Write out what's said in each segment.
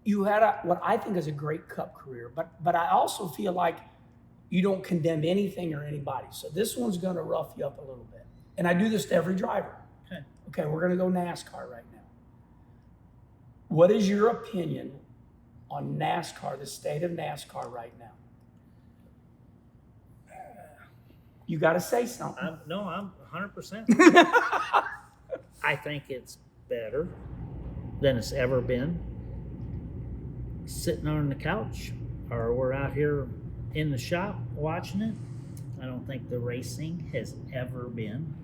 you had what I think is a great Cup career, but I also feel like you don't condemn anything or anybody. So this one's going to rough you up a little bit. And I do this to every driver. Okay, we're going to go NASCAR right now. What is your opinion on NASCAR, the state of NASCAR right now? You got to say something. I'm 100%. I think it's better than it's ever been. Sitting on the couch, or we're out here in the shop watching it. I don't think the racing has ever been.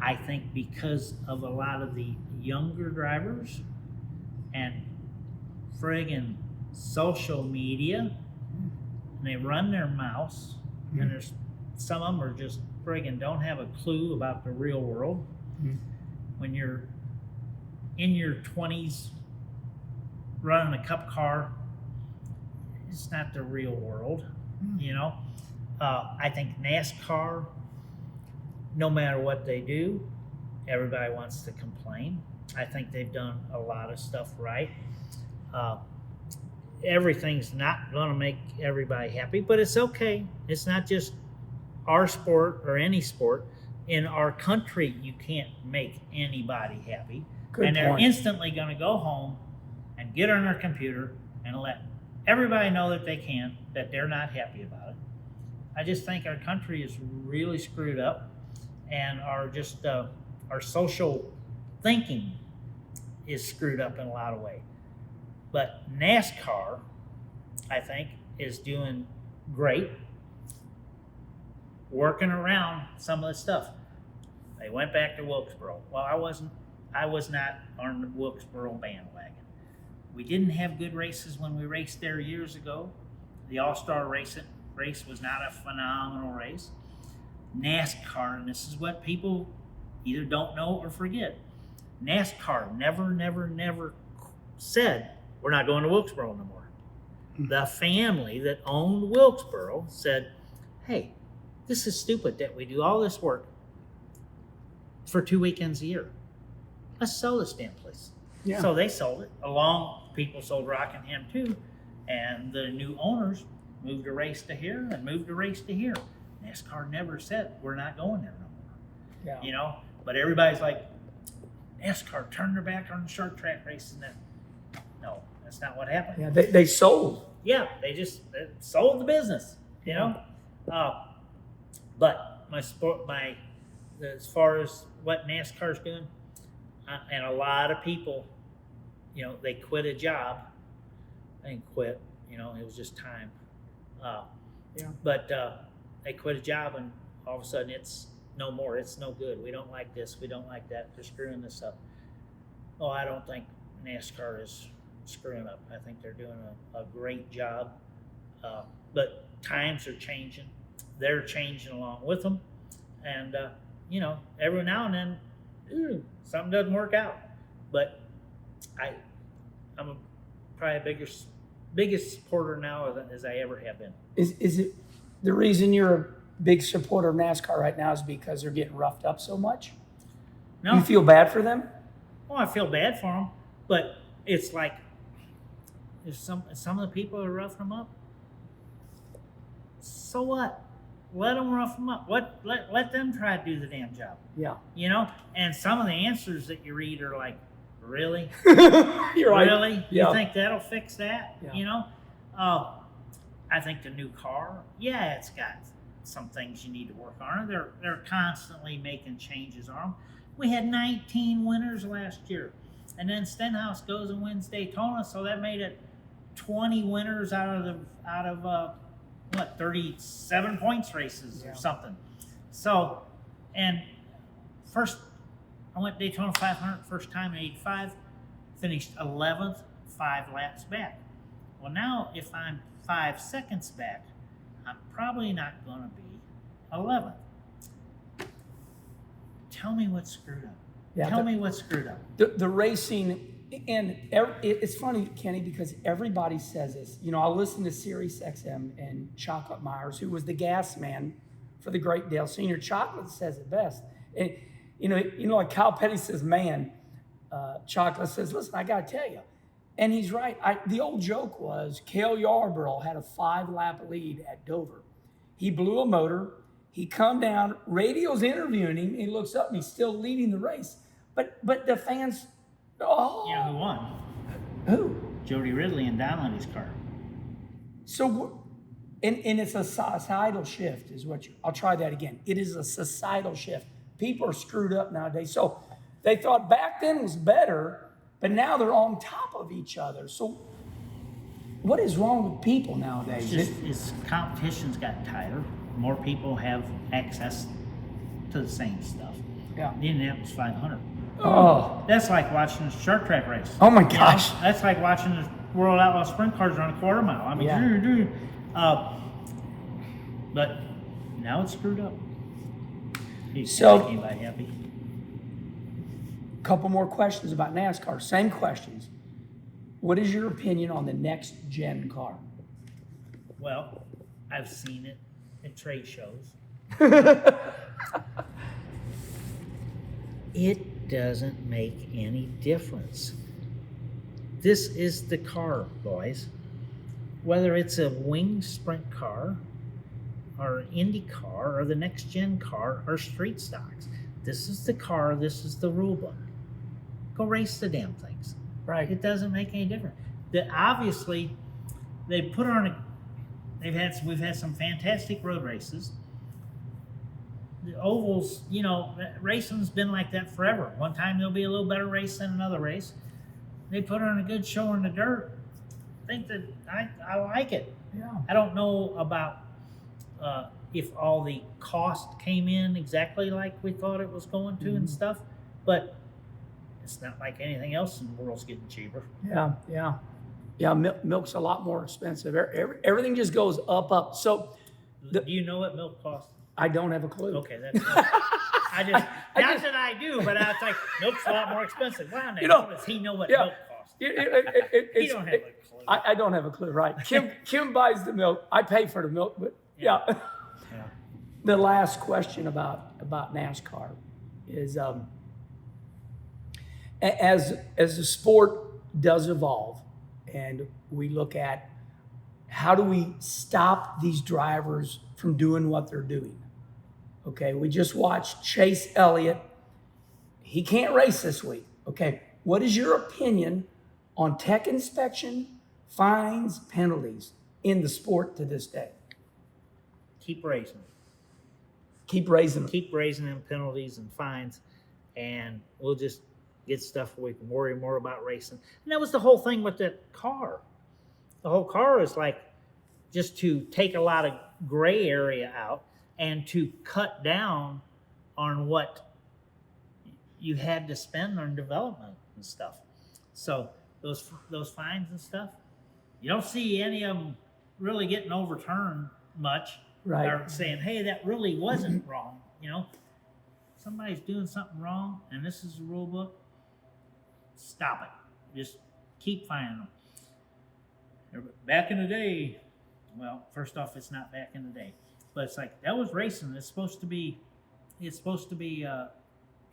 I think because of a lot of the younger drivers and friggin' social media, and they run their mouths, and there's some of them are just friggin' don't have a clue about the real world. When you're in your 20s running a Cup car, it's not the real world, you know. I think NASCAR, no matter what they do, everybody wants to complain. I think they've done a lot of stuff right. Everything's not going to make everybody happy, but it's okay. It's not just our sport or any sport. In our country, you can't make anybody happy. Good they're point. Instantly going to go home and get on their computer and let everybody know that that they're not happy about it. I just think our country is really screwed up, and our social thinking is screwed up in a lot of ways. But NASCAR, I think, is doing great, working around some of the stuff. They went back to Wilkesboro. Well, I was not on the Wilkesboro bandwagon. We didn't have good races when we raced there years ago. The All-Star race was not a phenomenal race. NASCAR, and this is what people either don't know or forget, NASCAR never said, we're not going to Wilkesboro no more. The family that owned Wilkesboro said, hey, this is stupid that we do all this work for 2 weekends a year. Let's sell this damn place. Yeah. So they sold it. People sold Rockingham too. And the new owners moved a race to here and moved a race to here. NASCAR never said, we're not going there no more. Yeah. You know, but everybody's like, NASCAR turned their back on the short track races. No, that's not what happened. Yeah, they sold. Yeah, they sold the business, you know. But as far as what NASCAR's doing, and a lot of people, you know, they quit a job. They didn't quit, you know, it was just time. But they quit a job, and all of a sudden it's no more. It's no good. We don't like this. We don't like that. They're screwing this up. Oh, I don't think NASCAR is screwing up. I think they're doing a great job. But times are changing. They're changing along with them. And, you know, every now and then, something doesn't work out. But I'm probably a biggest supporter now as I ever have been. Is it the reason you're a big supporter of NASCAR right now is because they're getting roughed up so much? No. You feel bad for them? Well, I feel bad for them, but it's like if some of the people are roughing them up. So what? Let them rough them up. Let them try to do the damn job. Yeah. You know, and some of the answers that you read are like, really? You're right. Really? Yeah. You think that'll fix that? Yeah. You know? I think the new car, it's got some things you need to work on. They're constantly making changes on them. We had 19 winners last year. And then Stenhouse goes and wins Daytona, so that made it 20 winners out of 37 points races or something. So, and first, I went Daytona 500 first time in 85, finished 11th, 5 laps back. Well, now if I'm 5 seconds back, I'm probably not going to be 11th. Tell me what's screwed up. Yeah, Tell me what's screwed up. The racing, and it's funny, Kenny, because everybody says this. You know, I listen to Sirius XM, and Chocolate Myers, who was the gas man for the Great Dale Senior, Chocolate says it best. And you know, like Kyle Petty says, man, Chocolate says, listen, I got to tell you, And he's right. The old joke was Cale Yarborough had a 5-lap lead at Dover. He blew a motor. He come down. Radio's interviewing him. He looks up and he's still leading the race. But the fans, You know who won? Who? Jody Ridley and Donnelly's car. So, and it's a societal shift, is what I'll try that again. It is a societal shift. People are screwed up nowadays. So they thought back then was better, but now they're on top of each other. So what is wrong with people nowadays? It's competition's gotten tighter. More people have access to the same stuff. Yeah. The Indianapolis 500. Oh. That's like watching a short track race. Oh my gosh. You know? That's like watching the World Outlaw Sprint Cars run a quarter mile. I mean, yeah. But now it's screwed up. So, anybody happy? Couple more questions about NASCAR. Same questions. What is your opinion on the next gen car? Well, I've seen it at trade shows. It doesn't make any difference. This is the car, boys. Whether it's a winged sprint car or Indy car or the next gen car or street stocks, this is the car, this is the rule book. Go race the damn things. Right. It doesn't make any difference. Obviously, they put on we've had some fantastic road races. The ovals, you know, racing's been like that forever. One time there'll be a little better race than another race. They put on a good show in the dirt. I think that I like it. Yeah. I don't know about if all the cost came in exactly like we thought it was going to and stuff, but it's not like anything else in the world's getting cheaper. Yeah. Milk's a lot more expensive. Everything just goes up. So, Do you know what milk costs? I don't have a clue. Okay, that's that I do, but I was like, milk's a lot more expensive. Wow, now, does he know what milk costs? He don't have a clue. I don't have a clue, right? Kim buys the milk. I pay for the milk, but yeah. The last question about NASCAR is as the sport does evolve and we look at how do we stop these drivers from doing what they're doing? Okay, we just watched Chase Elliott. He can't race this week. Okay, what is your opinion on tech inspection, fines, penalties in the sport to this day? Keep raising. Keep raising them. Keep raising them penalties and fines, and we'll just get stuff where we can worry more about racing. And that was the whole thing with that car. The whole car is like just to take a lot of gray area out and to cut down on what you had to spend on development and stuff. So those fines and stuff, you don't see any of them really getting overturned much. Right. Or saying, hey, that really wasn't wrong. You know, somebody's doing something wrong and this is the rule book. Stop it. Just keep fining them. Back in the day, well, first off, it's not back in the day. But it's like, that was racing. It's supposed to be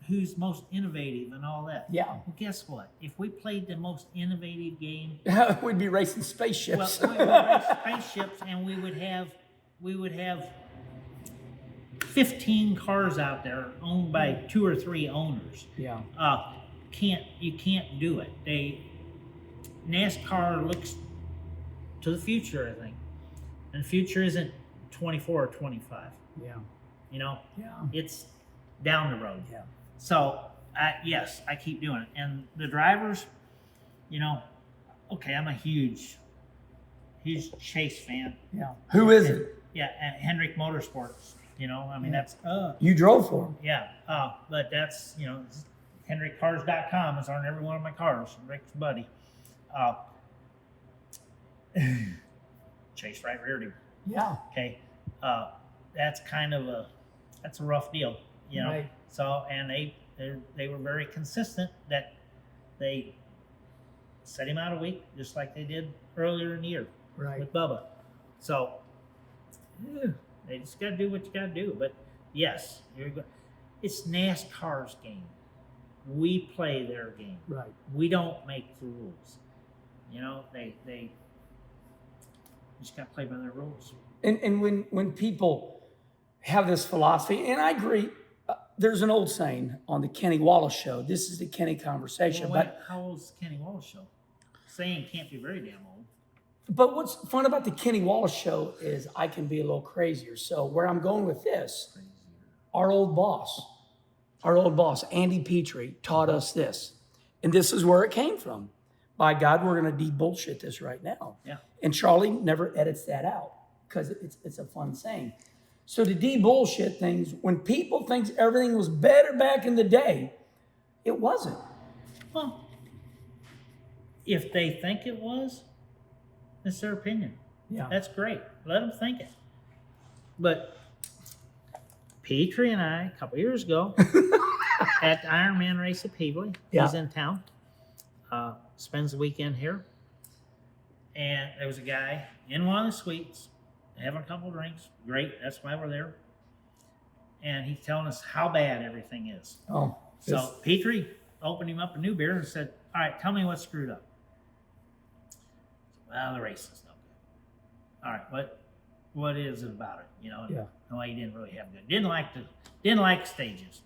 who's most innovative and all that. Yeah. Well, guess what? If we played the most innovative game, we'd be racing spaceships. Well, we would race spaceships, and we would have 15 cars out there owned by 2 or 3 owners. Yeah. You can't do it. NASCAR looks to the future, I think, and the future isn't 24 or 25. Yeah. You know. Yeah. It's down the road. Yeah. So yes, I keep doing it, and the drivers, you know, okay, I'm a huge Chase fan. Yeah. Who is it? Yeah, Hendrick Motorsports. You know, I mean that's you drove for him. Yeah, but that's, you know, HendrickCars.com is on every one of my cars. Rick's buddy. Chase right rear view. Yeah. Okay, that's kind of a rough deal, you know. Right. So, and they were very consistent that they set him out a week just like they did earlier in the year with Bubba. So they just got to do what you got to do. But yes, it's NASCAR's game. We play their game. Right. We don't make the rules. You know, they just got to play by their rules. And when people have this philosophy, and I agree, there's an old saying on the Kenny Wallace show. This is the Kenny conversation. Well, wait, how old is Kenny Wallace show? Saying can't be very damn old. But what's fun about the Kenny Wallace show is I can be a little crazier. So where I'm going with this, our old boss, Andy Petrie, taught us this. And this is where it came from. By God, we're going to de-bullshit this right now. Yeah. And Charlie never edits that out because it's a fun saying. So to de-bullshit things, when people think everything was better back in the day, it wasn't. Well, if they think it was, it's their opinion. Yeah. That's great. Let them think it. But Petrie and I, a couple years ago, at the Ironman race at Peebly, he's in town, spends the weekend here, and there was a guy in one of the suites having a couple of drinks. Great, that's why we're there. And he's telling us how bad everything is. Oh. So Petrie opened him up a new beer and said, all right, tell me what's screwed up. Well, the race is no good. All right, what is it about it? You know, no, he didn't really have good. Didn't like the stages.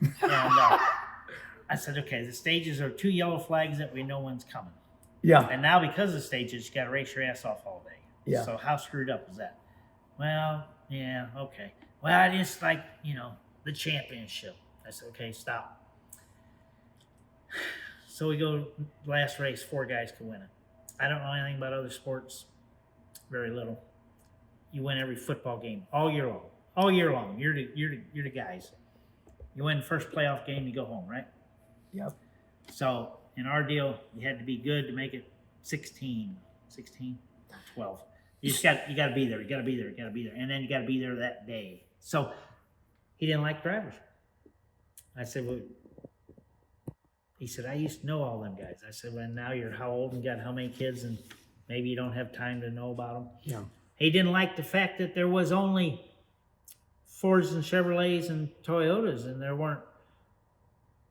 And I said, okay, the stages are 2 yellow flags that we know when's coming. Yeah. And now because of the stages, you got to race your ass off all day. Yeah. So how screwed up is that? Well, yeah, okay. Well, I just like, the championship. I said, okay, stop. So we go last race, 4 guys can win it. I don't know anything about other sports, very little. You win every football game all year long. All year long, you're the guys. You win the first playoff game, you go home, right? Yep. So in our deal, you had to be good to make it 16, 12. You got to be there. You got to be there. And then you got to be there that day. So he didn't like drivers. I said, well, he said, I used to know all them guys. I said, well, now you're how old and got how many kids and maybe you don't have time to know about them. Yeah. He didn't like the fact that there was only Fords and Chevrolets and Toyotas, and there weren't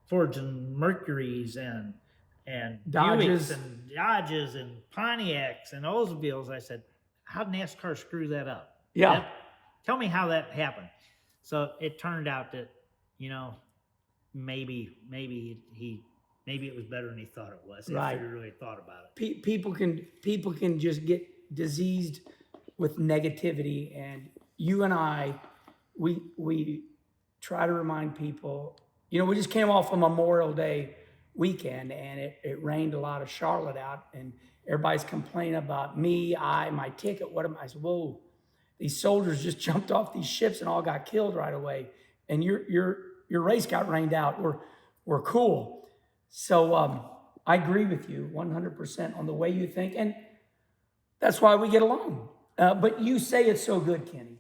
Fords and Mercurys and Dodges. Buicks and Dodges and Pontiacs and Oldsmobiles. I said, how'd NASCAR screw that up? Yeah. Tell me how that happened. So it turned out that, maybe it was better than he thought it was. Right. If he really thought about it. People can just get diseased with negativity, and you and I, we try to remind people. We just came off a Memorial Day weekend, and it rained a lot of Charlotte out, and everybody's complaining about me, my ticket. I said, whoa, these soldiers just jumped off these ships and all got killed right away, and your race got rained out. We're cool. So I agree with you 100% on the way you think, and that's why we get along. But you say it's so good, Kenny.